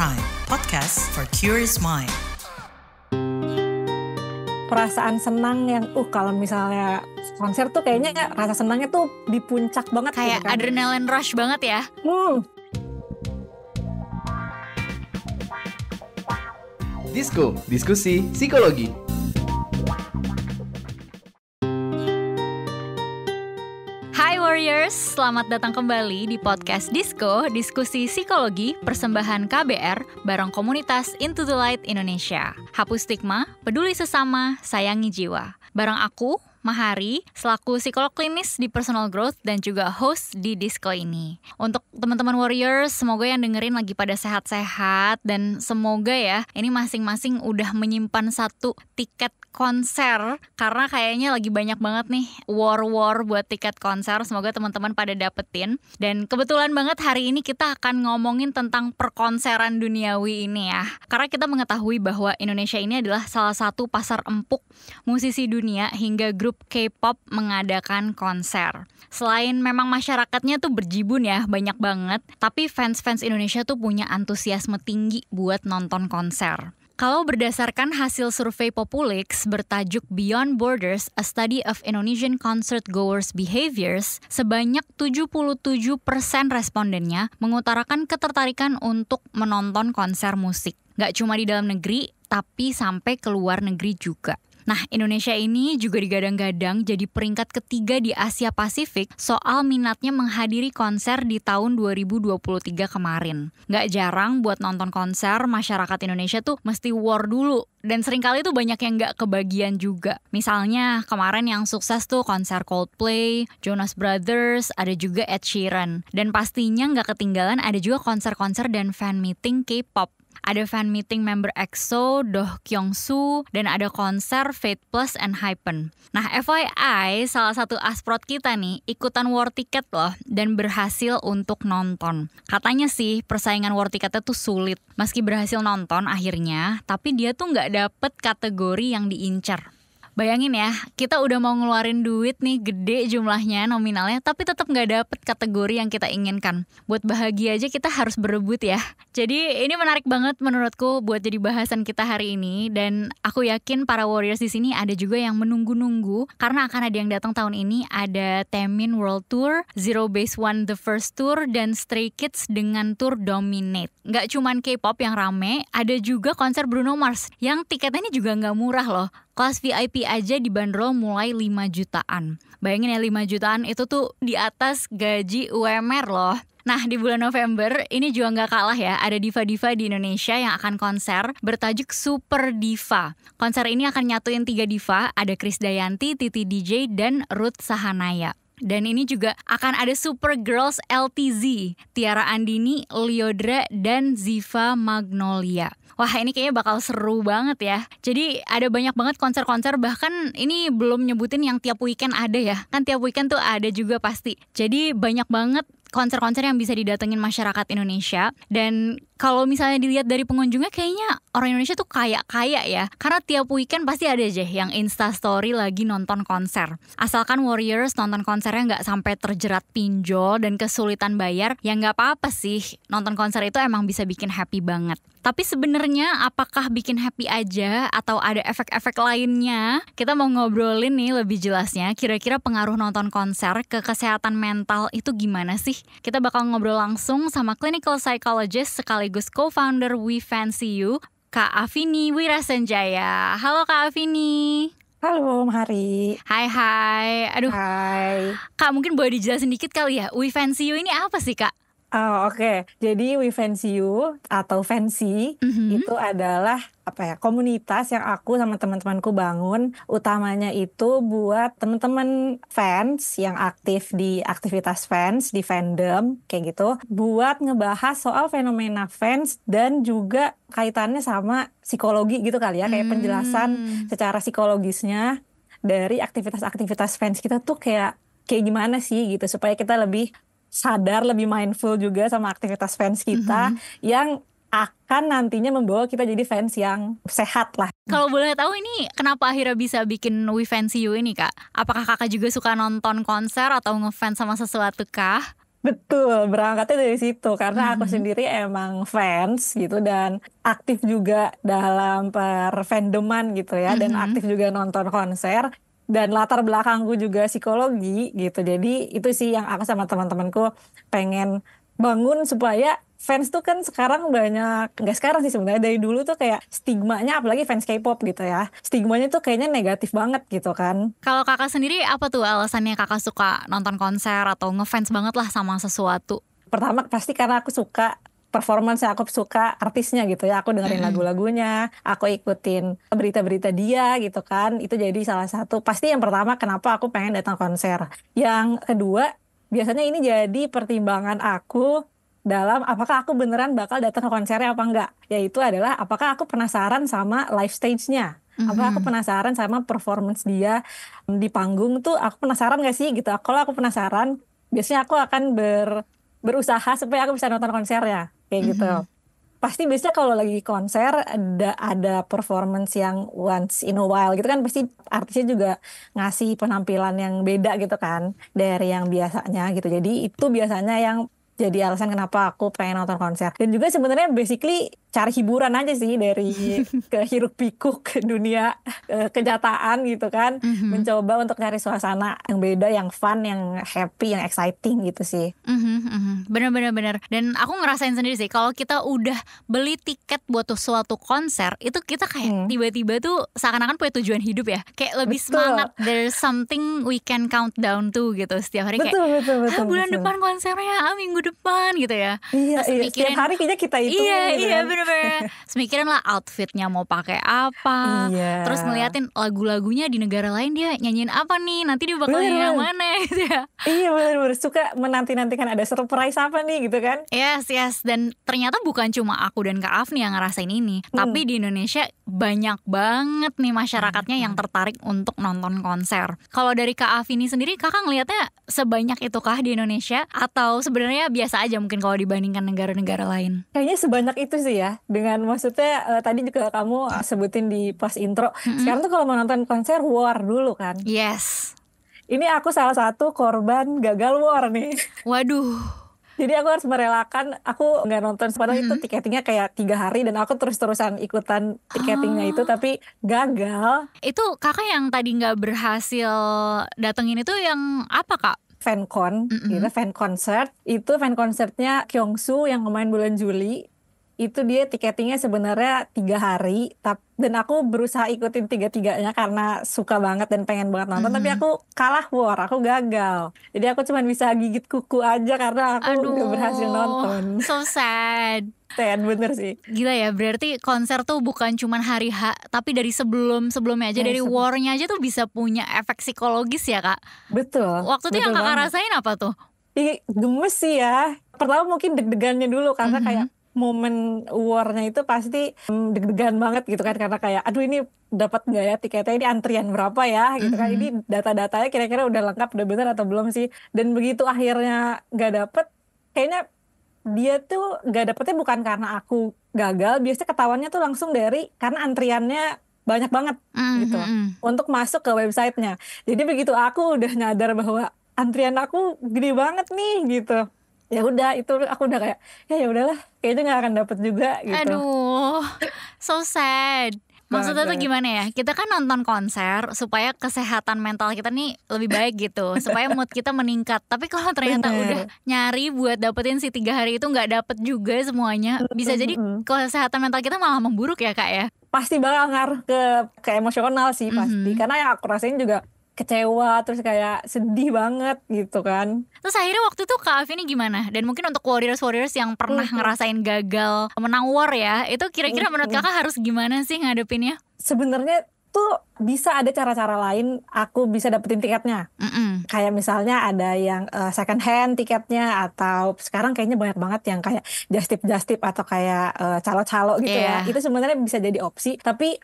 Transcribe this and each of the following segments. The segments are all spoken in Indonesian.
Prime, podcast for curious mind. Perasaan senang yang kalau misalnya konser tuh kayaknya rasa senangnya tuh di puncak banget kayak gitu kan. adrenaline rush banget ya. Disko, diskusi psikologi. Hai Warriors, selamat datang kembali di podcast Disko, diskusi psikologi, persembahan KBR bareng komunitas Into the Light Indonesia. Hapus stigma, peduli sesama, sayangi jiwa. Bareng aku, Mahari, selaku psikolog klinis di personal growth dan juga host di Disko ini. Untuk teman-teman Warriors, semoga yang dengerin lagi pada sehat-sehat dan semoga ya ini masing-masing udah menyimpan satu tiket konser karena kayaknya lagi banyak banget nih war buat tiket konser. Semoga teman-teman pada dapetin. Dan kebetulan banget hari ini kita akan ngomongin tentang perkonseran duniawi ini ya. Karena kita mengetahui bahwa Indonesia ini adalah salah satu pasar empuk musisi dunia hingga grup K-pop mengadakan konser. Selain memang masyarakatnya tuh berjibun ya, banyak banget, tapi fans-fans Indonesia tuh punya antusiasme tinggi buat nonton konser. Kalau berdasarkan hasil survei Populix bertajuk Beyond Borders, A Study of Indonesian Concert Goers Behaviors, sebanyak 77% respondennya mengutarakan ketertarikan untuk menonton konser musik. Gak cuma di dalam negeri, tapi sampai ke luar negeri juga. Nah, Indonesia ini juga digadang-gadang jadi peringkat ketiga di Asia Pasifik soal minatnya menghadiri konser di tahun 2023 kemarin. Gak jarang buat nonton konser, masyarakat Indonesia tuh mesti war dulu. Dan seringkali tuh banyak yang gak kebagian juga. Misalnya kemarin yang sukses tuh konser Coldplay, Jonas Brothers, ada juga Ed Sheeran. Dan pastinya gak ketinggalan ada juga konser-konser dan fan meeting K-pop. Ada fan meeting member EXO, Do Kyung-soo, dan ada konser Fate Plus and Hypen. Nah, FYI, salah satu asprot kita nih ikutan war ticket loh dan berhasil untuk nonton. Katanya sih persaingan war ticketnya tuh sulit. Meski berhasil nonton akhirnya, tapi dia tuh nggak dapet kategori yang diincar. Bayangin ya, kita udah mau ngeluarin duit nih gede jumlahnya nominalnya, tapi tetap nggak dapet kategori yang kita inginkan. Buat bahagia aja kita harus berebut ya. Jadi ini menarik banget menurutku buat jadi bahasan kita hari ini, dan aku yakin para warriors di sini ada juga yang menunggu-nunggu karena akan ada yang datang tahun ini. Ada Taemin World Tour, Zero Base One The First Tour, dan Stray Kids dengan tour Dominate. Nggak cuman K-pop yang rame, ada juga konser Bruno Mars yang tiketnya ini juga nggak murah loh. Kelas VIP aja dibanderol mulai 5 jutaan. Bayangin ya, 5 jutaan itu tuh di atas gaji UMR loh. Nah, di bulan November ini juga nggak kalah ya, ada diva-diva di Indonesia yang akan konser bertajuk Super Diva. Konser ini akan nyatuin 3 diva, ada Krisdayanti, Titi DJ, dan Ruth Sahanaya. Dan ini juga akan ada Super Girls LTZ, Tiara Andini, Lyodra, dan Ziva Magnolia. Wah, ini kayaknya bakal seru banget ya. Jadi ada banyak banget konser-konser, bahkan ini belum nyebutin yang tiap weekend ada ya. Kan tiap weekend tuh ada juga pasti. Jadi banyak banget konser-konser yang bisa didatengin masyarakat Indonesia. Dan kalau misalnya dilihat dari pengunjungnya, kayaknya orang Indonesia tuh kaya-kaya ya. Karena tiap weekend pasti ada aja yang Instastory lagi nonton konser. Asalkan Warriors nonton konsernya gak sampai terjerat pinjol dan kesulitan bayar, ya gak apa-apa sih. Nonton konser itu emang bisa bikin happy banget. Tapi sebenarnya apakah bikin happy aja atau ada efek-efek lainnya? Kita mau ngobrolin nih lebih jelasnya, kira-kira pengaruh nonton konser ke kesehatan mental itu gimana sih? Kita bakal ngobrol langsung sama clinical psychologist sekaligus co-founder We Fancy You, Kak Afini Wirasenjaya. Halo Kak Afini. Halo Mahari. Hai. Aduh. Hai. Kak, mungkin boleh dijelasin dikit kali ya, We Fancy You ini apa sih Kak? Oh, oke. Jadi We Fancy You atau Fancy itu adalah komunitas yang aku sama teman-temanku bangun. Utamanya itu buat teman-teman fans yang aktif di aktivitas fans, di fandom kayak gitu, buat ngebahas soal fenomena fans dan juga kaitannya sama psikologi gitu kali ya, kayak penjelasan secara psikologisnya dari aktivitas-aktivitas fans kita tuh kayak gimana sih gitu, supaya kita lebih sadar, lebih mindful juga sama aktivitas fans kita yang akan nantinya membawa kita jadi fans yang sehat lah. Kalau boleh tahu ini kenapa akhirnya bisa bikin We Fancy You ini Kak? Apakah Kakak juga suka nonton konser atau ngefans sama sesuatu kah? Betul, berangkatnya dari situ karena aku sendiri emang fans gitu dan aktif juga dalam fandoman gitu ya dan aktif juga nonton konser dan latar belakangku juga psikologi gitu. Jadi itu sih yang aku sama teman-temanku pengen bangun supaya fans tuh kan sekarang banyak, nggak sekarang sih sebenarnya dari dulu tuh kayak stigmanya apalagi fans K-pop gitu ya. Stigmanya tuh kayaknya negatif banget gitu kan. Kalau kakak sendiri apa tuh alasannya kakak suka nonton konser atau ngefans banget lah sama sesuatu? Pertama pasti karena aku suka performance, aku suka artisnya gitu ya. Aku dengerin lagu-lagunya, aku ikutin berita-berita dia gitu kan. Itu jadi salah satu, pasti yang pertama kenapa aku pengen datang konser. Yang kedua, biasanya ini jadi pertimbangan aku dalam apakah aku beneran bakal datang ke konsernya apa enggak. Yaitu adalah apakah aku penasaran sama live stage-nya. Apakah aku penasaran sama performance dia di panggung tuh, aku penasaran gak sih gitu. Kalau aku penasaran, biasanya aku akan berusaha supaya aku bisa nonton konsernya kayak gitu. Pasti biasanya kalau lagi konser ada performance yang once in a while gitu kan, pasti artisnya juga ngasih penampilan yang beda gitu kan dari yang biasanya gitu. Jadi itu biasanya yang jadi alasan kenapa aku pengen nonton konser. Dan juga sebenarnya basically cari hiburan aja sih dari kehiruk pikuk ke dunia kenyataan gitu kan. Mencoba untuk cari suasana yang beda, yang fun, yang happy, yang exciting gitu sih. Bener. Dan aku ngerasain sendiri sih kalau kita udah beli tiket buat suatu konser itu kita kayak tiba-tiba tuh seakan-akan punya tujuan hidup ya. Kayak lebih semangat. There's something we can count down to gitu setiap hari. Kayak bulan depan konsernya, minggu depan gitu ya. Iya, setiap hari kayaknya kita itu. Iya bener. Mikirin lah outfitnya mau pakai apa. Terus ngeliatin lagu-lagunya di negara lain dia nyanyiin apa nih, nanti dia bakal nyanyi yang mana gitu ya. Iya bener. Suka menanti-nantikan ada surprise apa nih gitu kan. Yes. Dan ternyata bukan cuma aku dan Kak Afni yang ngerasain ini. Tapi di Indonesia banyak banget nih masyarakatnya yang tertarik untuk nonton konser. Kalau dari Kak Afni sendiri, kakak ngelihatnya sebanyak itukah di Indonesia? Atau sebenarnya biasa aja mungkin kalau dibandingkan negara-negara lain? Kayaknya sebanyak itu sih ya. Dengan maksudnya tadi juga kamu sebutin di pas intro. Sekarang tuh kalau mau nonton konser war dulu kan. Yes. Ini aku salah satu korban gagal war nih. Waduh. Jadi aku harus merelakan, aku nggak nonton, padahal itu tiketingnya kayak 3 hari dan aku terus-terusan ikutan tiketingnya itu, tapi gagal. Itu kakak yang tadi nggak berhasil datengin itu yang apa kak? Fancon, gitu, fan concert. Itu fan concertnya Kyungsu yang kemarin bulan Juli. Itu dia tiketingnya sebenarnya 3 hari, dan aku berusaha ikutin 3-tiganya karena suka banget dan pengen banget nonton, tapi aku kalah war, aku gagal. Jadi aku cuma bisa gigit kuku aja karena aku udah berhasil nonton. So sad. Sad bener sih. Gila ya, berarti konser tuh bukan cuma hari H, tapi dari sebelumnya aja, dari war-nya aja tuh bisa punya efek psikologis ya kak? Betul. Waktu itu yang kakak rasain apa tuh? Gemes sih ya. Pertama mungkin deg-degannya dulu karena kayak momen war-nya itu pasti deg-degan banget gitu kan, karena kayak aduh ini dapat nggak ya tiketnya, ini antrian berapa ya gitu kan, ini data-datanya kira-kira udah lengkap, udah bener atau belum sih. Dan begitu akhirnya nggak dapet, kayaknya dia tuh nggak dapetnya bukan karena aku gagal, biasanya ketahuannya tuh langsung dari karena antriannya banyak banget gitu untuk masuk ke websitenya. Jadi begitu aku udah nyadar bahwa antrian aku gede banget nih gitu, ya udah itu aku udah kayak ya udahlah, kayaknya nggak akan dapet juga gitu. Aduh, so sad. Maksudnya tuh gimana ya, kita kan nonton konser supaya kesehatan mental kita nih lebih baik gitu, supaya mood kita meningkat. Tapi kalau ternyata udah nyari buat dapetin si 3 hari itu nggak dapet juga semuanya, bisa jadi kesehatan mental kita malah memburuk ya kak ya. Pasti bakal ngaruh ke emosional sih pasti, karena yang aku rasain juga kecewa, terus kayak sedih banget gitu kan. Terus akhirnya waktu itu Kak Afi ini gimana? Dan mungkin untuk warriors yang pernah ngerasain gagal menang war ya, itu kira-kira menurut kakak harus gimana sih ngadepinnya? Sebenarnya tuh bisa ada cara-cara lain aku bisa dapetin tiketnya. Kayak misalnya ada yang second hand tiketnya, atau sekarang kayaknya banyak banget yang kayak just tip atau kayak calo-calo gitu ya. Itu sebenarnya bisa jadi opsi, tapi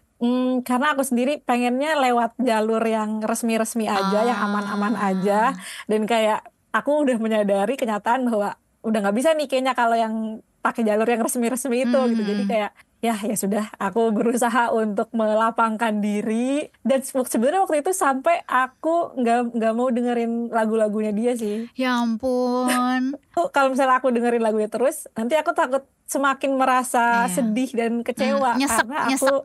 karena aku sendiri pengennya lewat jalur yang resmi-resmi aja, yang aman-aman aja. Dan kayak aku udah menyadari kenyataan bahwa udah nggak bisa nih kayaknya kalau yang pakai jalur yang resmi-resmi itu gitu. Jadi kayak ya sudah, aku berusaha untuk melapangkan diri, dan sebenarnya waktu itu sampai aku nggak mau dengerin lagu-lagunya dia sih. Ya ampun. Kalau misalnya aku dengerin lagunya terus, nanti aku takut semakin merasa Iya. sedih dan kecewa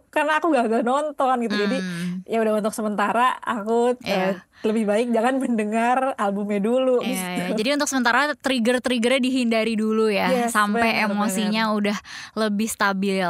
karena aku gagal nonton gitu. Jadi ya udah, untuk sementara aku lebih baik jangan mendengar albumnya dulu. Iya. Jadi untuk sementara trigger-triggernya dihindari dulu ya, Yes, sampai bener. emosinya udah lebih stabil.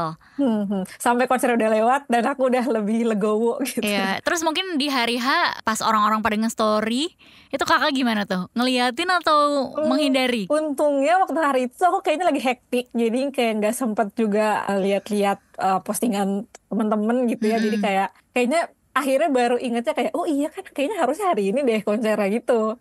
Sampai konser udah lewat dan aku udah lebih legowo gitu. Iya. Terus mungkin di hari H pas orang-orang pada nge-story, itu kakak gimana tuh? Ngeliatin atau menghindari? Untungnya waktu hari itu aku kayaknya lagi hektik, jadi kayak nggak sempet juga lihat-lihat postingan temen-temen gitu ya. Jadi kayaknya akhirnya baru ingetnya kayak, oh iya kan kayaknya harusnya hari ini deh konsernya gitu.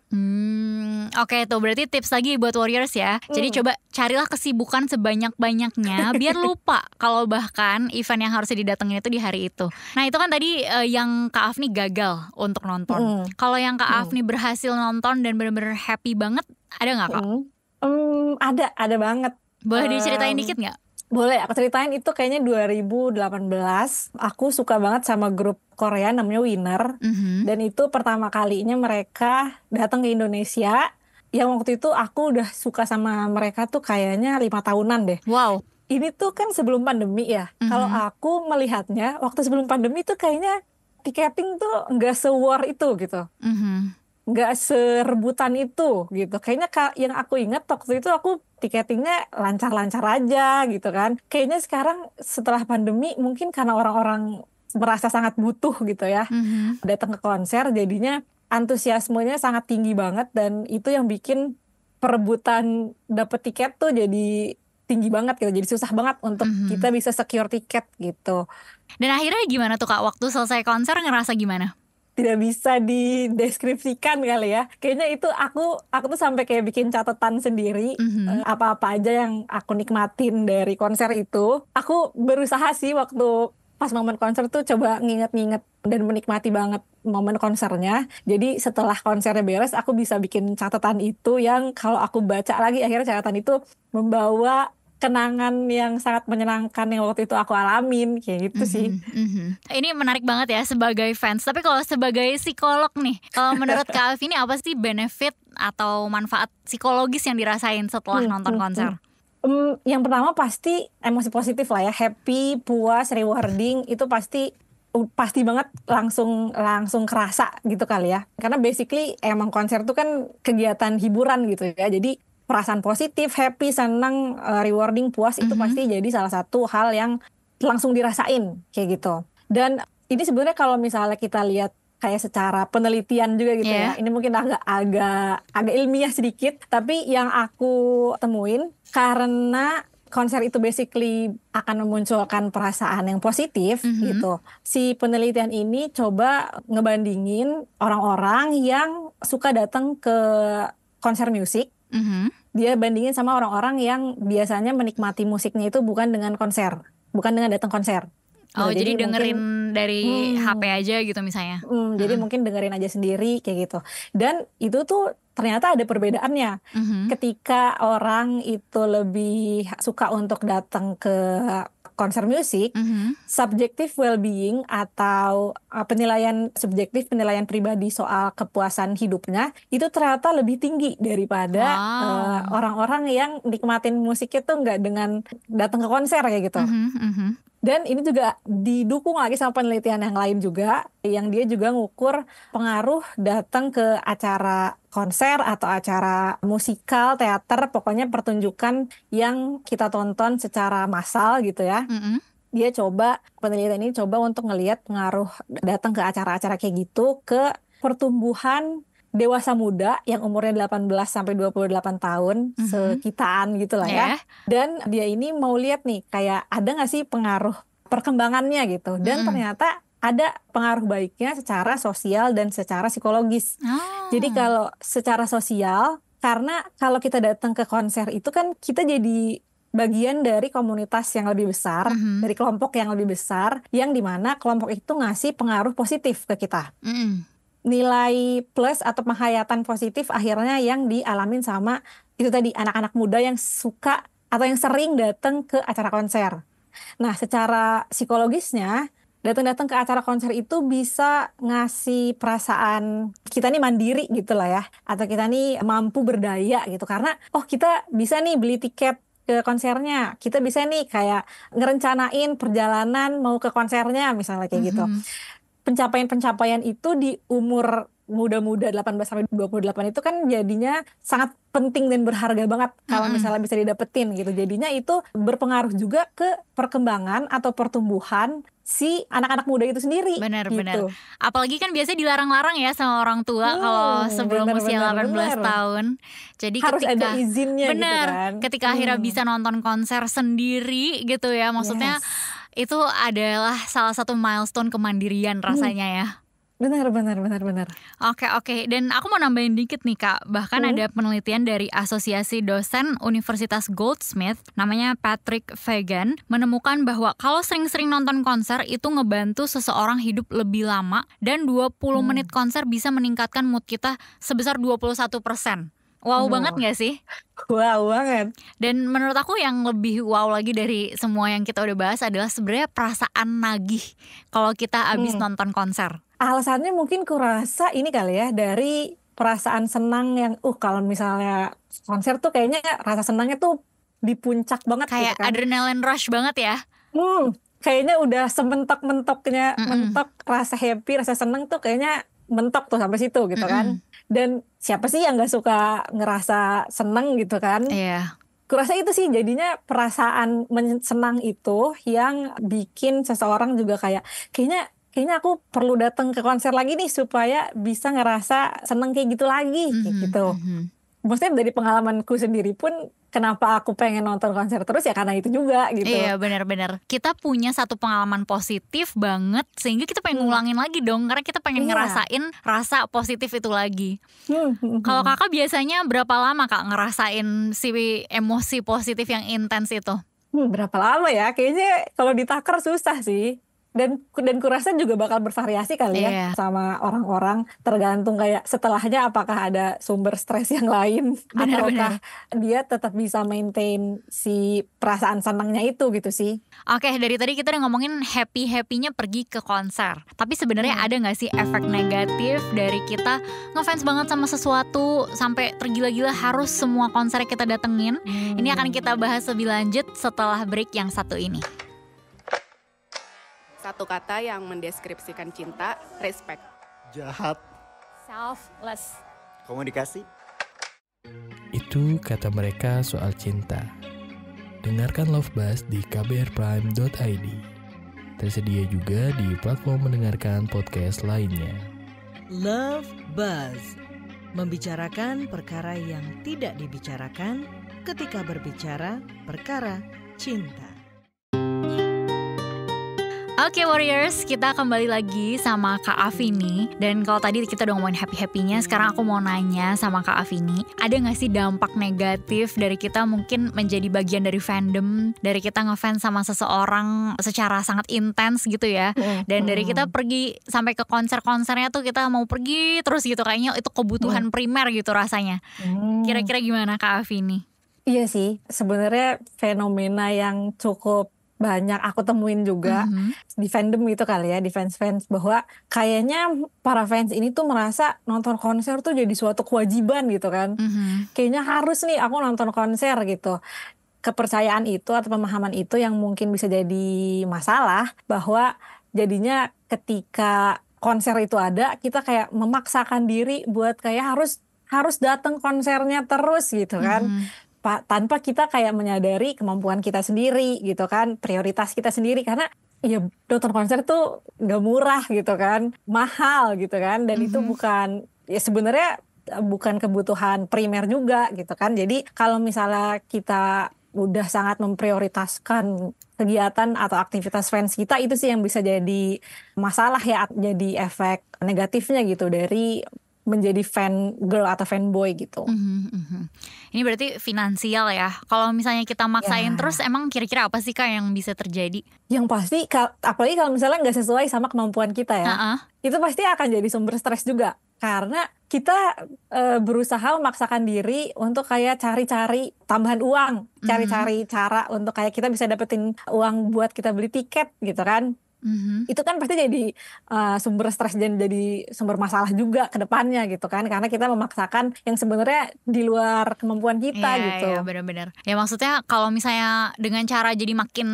Oke, tuh berarti tips lagi buat Warriors ya. Jadi coba carilah kesibukan sebanyak-banyaknya biar lupa kalau bahkan event yang harusnya didatengin itu di hari itu. Nah itu kan tadi yang Kak Afni gagal untuk nonton. Kalau yang Kak Afni berhasil nonton dan benar-benar happy banget, ada nggak Kak? Ada banget. Boleh diceritain dikit nggak? Boleh, aku ceritain. Itu kayaknya 2018. Aku suka banget sama grup Korea namanya Winner. Dan itu pertama kalinya mereka datang ke Indonesia. Yang waktu itu aku udah suka sama mereka tuh kayaknya 5 tahunan deh. Wow. Ini tuh kan sebelum pandemi ya. Kalau aku melihatnya, waktu sebelum pandemi tuh kayaknya tiketing tuh nggak se-war itu gitu. Nggak serebutan itu gitu. Kayaknya yang aku ingat waktu itu aku tiketingnya lancar-lancar aja gitu kan. Kayaknya sekarang setelah pandemi mungkin karena orang-orang merasa sangat butuh gitu ya, datang ke konser, jadinya antusiasmenya sangat tinggi banget, dan itu yang bikin perebutan dapet tiket tuh jadi tinggi banget gitu. Jadi susah banget untuk kita bisa secure tiket gitu. Dan akhirnya gimana tuh Kak, waktu selesai konser ngerasa gimana? Tidak bisa dideskripsikan kali ya. Kayaknya itu aku tuh sampai kayak bikin catatan sendiri apa-apa aja yang aku nikmatin dari konser itu. Aku berusaha sih waktu pas momen konser tuh coba nginget-nginget dan menikmati banget momen konsernya. Jadi setelah konsernya beres, aku bisa bikin catatan itu yang kalau aku baca lagi, akhirnya catatan itu membawa kenangan yang sangat menyenangkan yang waktu itu aku alamin, kayak gitu sih. Ini menarik banget ya sebagai fans. Tapi kalau sebagai psikolog nih, kalau menurut Kak Alfi ini apa sih benefit atau manfaat psikologis yang dirasain setelah nonton konser? Yang pertama pasti emosi positif lah ya, happy, puas, rewarding, itu pasti banget langsung kerasa gitu kali ya. Karena basically emang konser tuh kan kegiatan hiburan gitu ya. Jadi perasaan positif, happy, senang, rewarding, puas itu pasti jadi salah satu hal yang langsung dirasain kayak gitu. Dan ini sebenarnya kalau misalnya kita lihat kayak secara penelitian juga gitu ya. Ini mungkin agak ilmiah sedikit, tapi yang aku temuin karena konser itu basically akan memunculkan perasaan yang positif gitu. Si penelitian ini coba ngebandingin orang-orang yang suka datang ke konser musik. Dia bandingin sama orang-orang yang biasanya menikmati musiknya itu bukan dengan datang konser. Oh, jadi dengerin dari HP aja gitu misalnya. Jadi mungkin dengerin aja sendiri kayak gitu. Dan itu tuh ternyata ada perbedaannya. Ketika orang itu lebih suka untuk datang ke konser musik, subjective well-being atau penilaian pribadi soal kepuasan hidupnya itu ternyata lebih tinggi daripada orang-orang yang nikmatin musiknya tuh nggak dengan datang ke konser kayak gitu. Dan ini juga didukung lagi sama penelitian yang lain juga, yang dia juga ngukur pengaruh datang ke acara konser atau acara musikal, teater, pokoknya pertunjukan yang kita tonton secara massal gitu ya. Dia penelitian ini coba untuk ngelihat pengaruh datang ke acara-acara kayak gitu ke pertumbuhan dewasa muda yang umurnya 18 sampai 28 tahun, sekitaan gitu lah ya. Dan dia ini mau lihat nih, kayak ada nggak sih pengaruh perkembangannya gitu. Dan ternyata ada pengaruh baiknya secara sosial dan secara psikologis. Jadi kalau secara sosial, karena kalau kita datang ke konser itu kan kita jadi bagian dari komunitas yang lebih besar, dari kelompok yang lebih besar, yang dimana kelompok itu ngasih pengaruh positif ke kita. Nilai plus atau penghayatan positif akhirnya yang dialamin sama itu tadi anak-anak muda yang suka atau yang sering datang ke acara konser. Nah, secara psikologisnya, datang-datang ke acara konser itu bisa ngasih perasaan kita nih mandiri gitu lah ya. Atau kita nih mampu berdaya gitu. Karena, kita bisa nih beli tiket ke konsernya. Kita bisa nih kayak ngerencanain perjalanan mau ke konsernya, misalnya kayak gitu. Pencapaian-pencapaian itu di umur muda-muda 18-28 itu kan jadinya sangat penting dan berharga banget kalau misalnya bisa didapetin gitu. Jadinya itu berpengaruh juga ke perkembangan atau pertumbuhan si anak-anak muda itu sendiri. Benar-benar. Gitu. Apalagi kan biasanya dilarang-larang ya sama orang tua kalau sebelum usia 18 tahun. Jadi harus ada izinnya bener, gitu kan. Ketika akhirnya bisa nonton konser sendiri gitu ya. Maksudnya itu adalah salah satu milestone kemandirian rasanya ya. Benar. Oke. Dan aku mau nambahin dikit nih Kak. Bahkan ada penelitian dari Asosiasi Dosen Universitas Goldsmith, namanya Patrick Fagan, menemukan bahwa kalau sering-sering nonton konser itu ngebantu seseorang hidup lebih lama, dan 20 menit konser bisa meningkatkan mood kita sebesar 21%. Wow banget gak sih? Wow banget. Dan menurut aku yang lebih wow lagi dari semua yang kita udah bahas adalah sebenarnya perasaan nagih kalau kita abis nonton konser. Alasannya mungkin kurasa ini kali ya, dari perasaan senang yang kalau misalnya konser tuh kayaknya rasa senangnya tuh di puncak banget kayak gitu kan. adrenaline rush banget ya. Kayaknya udah sementok-mentoknya, mentok rasa happy, rasa senang tuh kayaknya mentok tuh sampai situ gitu kan. Dan siapa sih yang gak suka ngerasa seneng gitu kan. Iya. Kurasa itu sih jadinya perasaan senang itu yang bikin seseorang juga kayaknya aku perlu datang ke konser lagi nih supaya bisa ngerasa seneng kayak gitu lagi gitu. Maksudnya dari pengalamanku sendiri pun kenapa aku pengen nonton konser terus ya karena itu juga gitu. Iya benar-benar. Kita punya satu pengalaman positif banget sehingga kita pengen ngulangin lagi dong, karena kita pengen ngerasain rasa positif itu lagi. Kalau kakak biasanya berapa lama Kak ngerasain si emosi positif yang intens itu? Berapa lama ya? Kayaknya kalau ditakar susah sih. Dan kurasa juga bakal bervariasi kali ya sama orang-orang, tergantung kayak setelahnya apakah ada sumber stres yang lain ataukah dia tetap bisa maintain si perasaan senangnya itu gitu sih. Oke, dari tadi kita udah ngomongin happy-happynya pergi ke konser. Tapi sebenarnya ada gak sih efek negatif dari kita ngefans banget sama sesuatu sampai tergila-gila harus semua konser kita datengin? Ini akan kita bahas lebih lanjut setelah break yang satu ini. Satu kata yang mendeskripsikan cinta, respect. Jahat. Selfless. Komunikasi. Itu kata mereka soal cinta. Dengarkan Love Buzz di kbrprime.id. Tersedia juga di platform mendengarkan podcast lainnya. Love Buzz, membicarakan perkara yang tidak dibicarakan ketika berbicara perkara cinta. Oke Warriors, kita kembali lagi sama Kak Afini. Dan kalau tadi kita udah ngomongin happy-happynya, sekarang aku mau nanya sama Kak Afini, ada gak sih dampak negatif dari kita mungkin menjadi bagian dari fandom, dari kita ngefans sama seseorang secara sangat intens gitu ya, dan dari kita pergi sampai ke konser-konsernya tuh kita mau pergi terus gitu, kayaknya itu kebutuhan primer gitu rasanya. Kira-kira gimana Kak Afini? Iya sih, sebenarnya fenomena yang cukup banyak aku temuin juga di fandom gitu kali ya, di fans-fans, bahwa kayaknya para fans ini tuh merasa nonton konser tuh jadi suatu kewajiban gitu kan. Kayaknya harus nih aku nonton konser gitu. Kepercayaan itu atau pemahaman itu yang mungkin bisa jadi masalah, bahwa jadinya ketika konser itu ada, kita kayak memaksakan diri buat kayak harus datang konsernya terus gitu kan. Tanpa kita kayak menyadari kemampuan kita sendiri gitu kan, prioritas kita sendiri, karena ya nonton konser tuh gak murah gitu kan, mahal gitu kan, dan itu bukan, ya sebenarnya bukan kebutuhan primer juga gitu kan. Jadi kalau misalnya kita udah sangat memprioritaskan kegiatan atau aktivitas fans kita, itu sih yang bisa jadi masalah ya, jadi efek negatifnya gitu dari menjadi fan girl atau fanboy gitu. Ini berarti finansial ya. Kalau misalnya kita maksain Ya. terus, emang kira-kira apa sih Kak yang bisa terjadi? Yang pasti, apalagi kalau misalnya nggak sesuai sama kemampuan kita ya, Heeh. itu pasti akan jadi sumber stres juga. Karena kita berusaha memaksakan diri untuk kayak cari-cari tambahan uang, cari-cari cara untuk kayak kita bisa dapetin uang buat kita beli tiket gitu kan. Itu kan pasti jadi sumber stres dan jadi sumber masalah juga ke depannya gitu kan, karena kita memaksakan yang sebenarnya di luar kemampuan kita gitu. Iya, benar-benar. Ya maksudnya kalau misalnya dengan cara jadi makin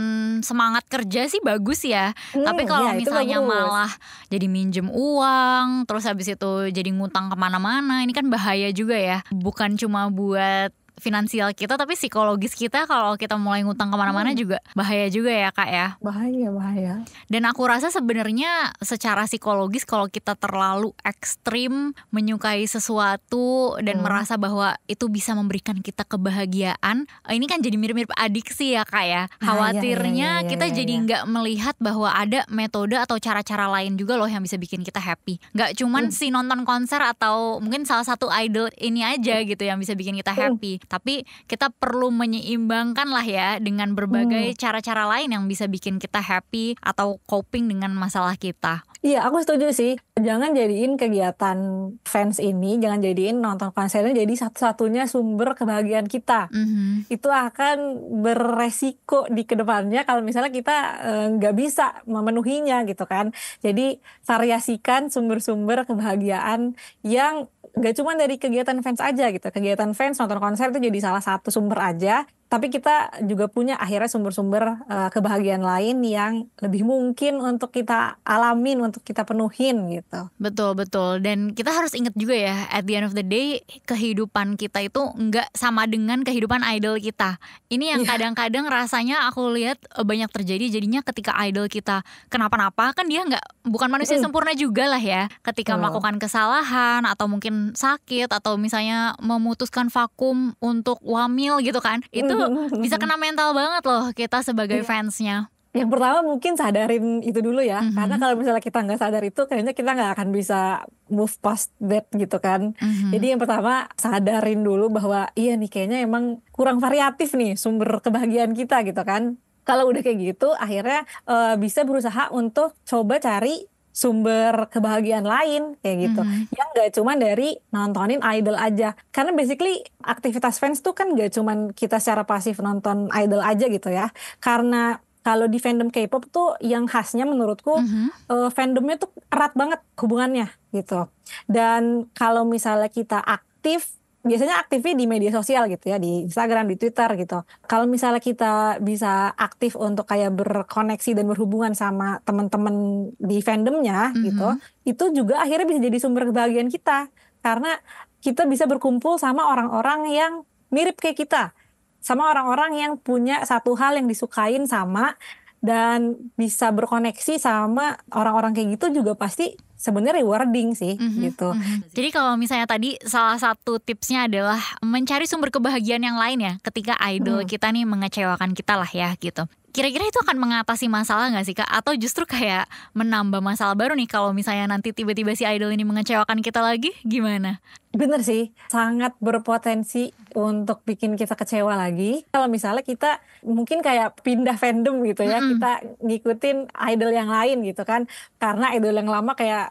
semangat kerja sih bagus ya. Tapi kalau ya, itu misalnya bagus. malah jadi minjem uang, terus habis itu jadi ngutang kemana-mana, ini kan bahaya juga ya. Bukan cuma buat finansial kita, tapi psikologis kita kalau kita mulai ngutang kemana-mana juga bahaya juga ya Kak ya. Bahaya. Dan aku rasa sebenarnya secara psikologis kalau kita terlalu ekstrim menyukai sesuatu dan merasa bahwa itu bisa memberikan kita kebahagiaan, ini kan jadi mirip-mirip adiksi ya Kak ya. Khawatirnya kita jadi nggak melihat bahwa ada metode atau cara-cara lain juga loh yang bisa bikin kita happy. Nggak cuman si nonton konser atau mungkin salah satu idol ini aja gitu yang bisa bikin kita happy. Tapi kita perlu menyeimbangkan lah ya dengan berbagai cara-cara lain yang bisa bikin kita happy atau coping dengan masalah kita. Iya, aku setuju sih. Jangan jadiin kegiatan fans ini, jangan jadiin nonton konsernya jadi satu-satunya sumber kebahagiaan kita. Itu akan beresiko di kedepannya kalau misalnya kita nggak bisa memenuhinya gitu kan. Jadi variasikan sumber-sumber kebahagiaan yang nggak cuma dari kegiatan fans aja gitu. Kegiatan fans nonton konser itu jadi salah satu sumber aja. Tapi kita juga punya akhirnya sumber-sumber kebahagiaan lain yang lebih mungkin untuk kita alamin, untuk kita penuhin gitu. Betul. Dan kita harus ingat juga ya, at the end of the day, kehidupan kita itu nggak sama dengan kehidupan idol kita. Ini yang kadang-kadang rasanya aku lihat banyak terjadi. Jadinya ketika idol kita kenapa-napa, kan dia bukan manusia sempurna juga lah ya. Ketika melakukan kesalahan atau mungkin sakit atau misalnya memutuskan vakum untuk wamil gitu kan, itu bisa kena mental banget loh kita sebagai fansnya. Yang pertama mungkin sadarin itu dulu ya, karena kalau misalnya kita nggak sadar itu kayaknya kita nggak akan bisa move past that gitu kan. Jadi yang pertama sadarin dulu bahwa iya nih kayaknya emang kurang variatif nih sumber kebahagiaan kita gitu kan. Kalau udah kayak gitu akhirnya bisa berusaha untuk coba cari sumber kebahagiaan lain kayak gitu, yang gak cuma dari nontonin idol aja, karena basically aktivitas fans tuh kan gak cuma kita secara pasif nonton idol aja gitu ya. Karena kalau di fandom K-pop tuh yang khasnya menurutku fandomnya tuh erat banget hubungannya gitu. Dan kalau misalnya kita aktif, biasanya aktifnya di media sosial gitu ya, di Instagram, di Twitter gitu. Kalau misalnya kita bisa aktif untuk kayak berkoneksi dan berhubungan sama teman-teman di fandomnya gitu, itu juga akhirnya bisa jadi sumber kebahagiaan kita. Karena kita bisa berkumpul sama orang-orang yang mirip kayak kita. Sama orang-orang yang punya satu hal yang disukain sama, dan bisa berkoneksi sama orang-orang kayak gitu juga pasti sebenarnya rewarding sih gitu. Jadi kalau misalnya tadi salah satu tipsnya adalah mencari sumber kebahagiaan yang lain ya ketika idol kita nih mengecewakan kita lah ya gitu. Kira-kira itu akan mengatasi masalah gak sih Kak? Atau justru kayak menambah masalah baru nih kalau misalnya nanti tiba-tiba si idol ini mengecewakan kita lagi, gimana? Bener sih, sangat berpotensi untuk bikin kita kecewa lagi. Kalau misalnya kita mungkin kayak pindah fandom gitu ya, kita ngikutin idol yang lain gitu kan. Karena idol yang lama kayak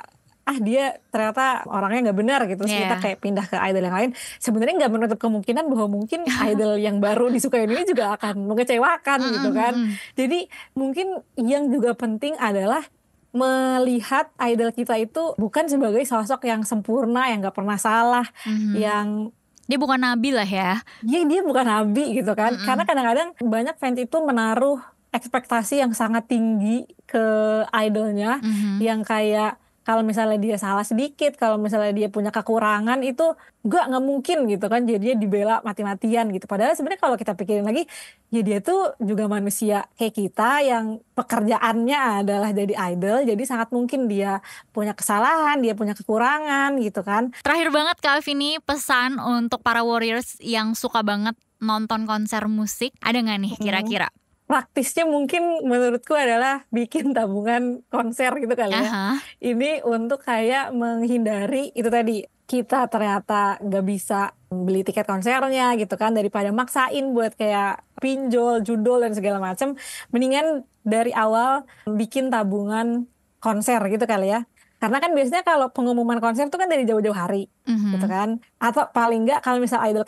dia ternyata orangnya nggak benar gitu, terus kita kayak pindah ke idol yang lain. Sebenarnya nggak menutup kemungkinan bahwa mungkin idol yang baru disukai ini juga akan mengecewakan gitu kan. Jadi mungkin yang juga penting adalah melihat idol kita itu bukan sebagai sosok yang sempurna, yang nggak pernah salah, yang dia bukan nabi lah ya. Dia bukan nabi gitu kan. Karena kadang-kadang banyak fans itu menaruh ekspektasi yang sangat tinggi ke idolnya, yang kayak kalau misalnya dia salah sedikit, kalau misalnya dia punya kekurangan itu nggak mungkin gitu kan, jadi dia dibela mati-matian gitu. Padahal sebenarnya kalau kita pikirin lagi, ya dia tuh juga manusia kayak kita yang pekerjaannya adalah jadi idol, jadi sangat mungkin dia punya kesalahan, dia punya kekurangan gitu kan. Terakhir banget Kak Vini, pesan untuk para warriors yang suka banget nonton konser musik, ada nggak nih kira-kira? Praktisnya mungkin menurutku adalah bikin tabungan konser gitu kali ya. Ini untuk kayak menghindari itu tadi, kita ternyata gak bisa beli tiket konsernya gitu kan, daripada maksain buat kayak pinjol, judol dan segala macam, mendingan dari awal bikin tabungan konser gitu kali ya. Karena kan biasanya kalau pengumuman konser tuh kan dari jauh-jauh hari gitu kan. Atau paling enggak kalau misal idol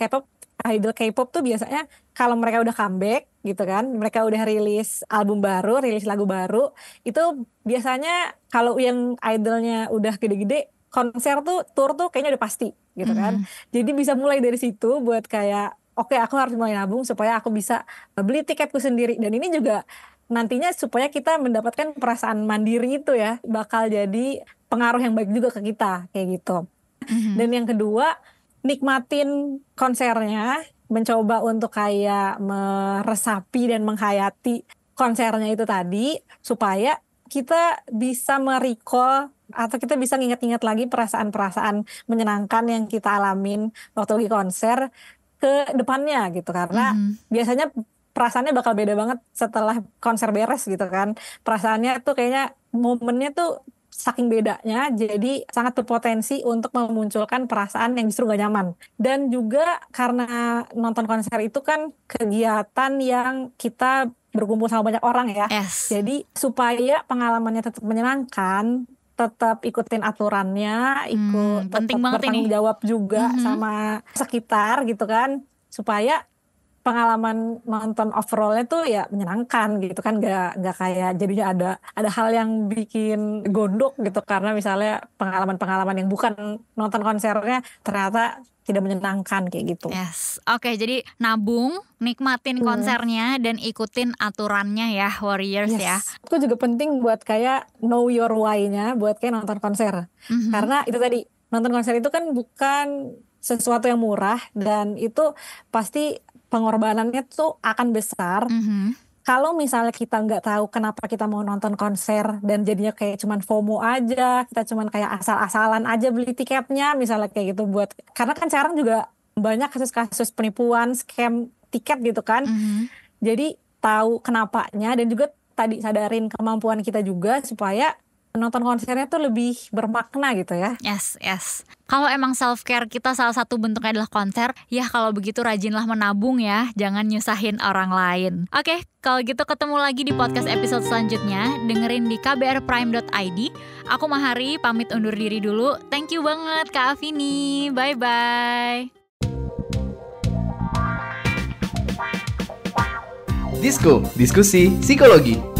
K-pop tuh biasanya kalau mereka udah comeback gitu kan, mereka udah rilis album baru, rilis lagu baru, itu biasanya kalau yang idolnya udah gede-gede, konser tuh, tour tuh kayaknya udah pasti gitu kan. Jadi bisa mulai dari situ buat kayak, oke, aku harus mulai nabung supaya aku bisa beli tiketku sendiri. Dan ini juga nantinya supaya kita mendapatkan perasaan mandiri itu ya, bakal jadi pengaruh yang baik juga ke kita, kayak gitu. Dan yang kedua, nikmatin konsernya, mencoba untuk kayak meresapi dan menghayati konsernya itu tadi, supaya kita bisa merecall atau kita bisa nginget-nginget lagi perasaan-perasaan menyenangkan yang kita alamin waktu lagi konser ke depannya gitu. Karena biasanya perasaannya bakal beda banget setelah konser beres gitu kan. Perasaannya tuh kayaknya momennya tuh saking bedanya, jadi sangat berpotensi untuk memunculkan perasaan yang justru gak nyaman. Dan juga karena nonton konser itu kan kegiatan yang kita berkumpul sama banyak orang ya. Jadi supaya pengalamannya tetap menyenangkan, tetap ikutin aturannya, penting tetap banget bertanggung ini. jawab juga sama sekitar gitu kan, supaya pengalaman nonton overallnya tuh ya menyenangkan gitu kan, nggak kayak jadinya ada hal yang bikin gondok gitu karena misalnya pengalaman yang bukan nonton konsernya ternyata tidak menyenangkan kayak gitu. Oke, jadi nabung, nikmatin konsernya dan ikutin aturannya ya Warriors ya. Itu juga penting buat kayak know your why-nya buat kayak nonton konser. Karena itu tadi, nonton konser itu kan bukan sesuatu yang murah dan itu pasti pengorbanannya tuh akan besar. Kalau misalnya kita nggak tahu kenapa kita mau nonton konser dan jadinya kayak cuman FOMO aja, kita cuman kayak asal-asalan aja beli tiketnya misalnya kayak gitu, buat karena kan sekarang juga banyak kasus-kasus penipuan, scam tiket gitu kan. Jadi tahu kenapanya dan juga tadi sadarin kemampuan kita juga supaya nonton konsernya tuh lebih bermakna gitu ya. Yes. Kalau emang self care kita salah satu bentuknya adalah konser, ya kalau begitu rajinlah menabung ya, jangan nyusahin orang lain. Oke, kalau gitu ketemu lagi di podcast episode selanjutnya, dengerin di kbrprime.id. Aku Mahari pamit undur diri dulu. Thank you banget Kak Afini. Bye bye. Disko, diskusi psikologi.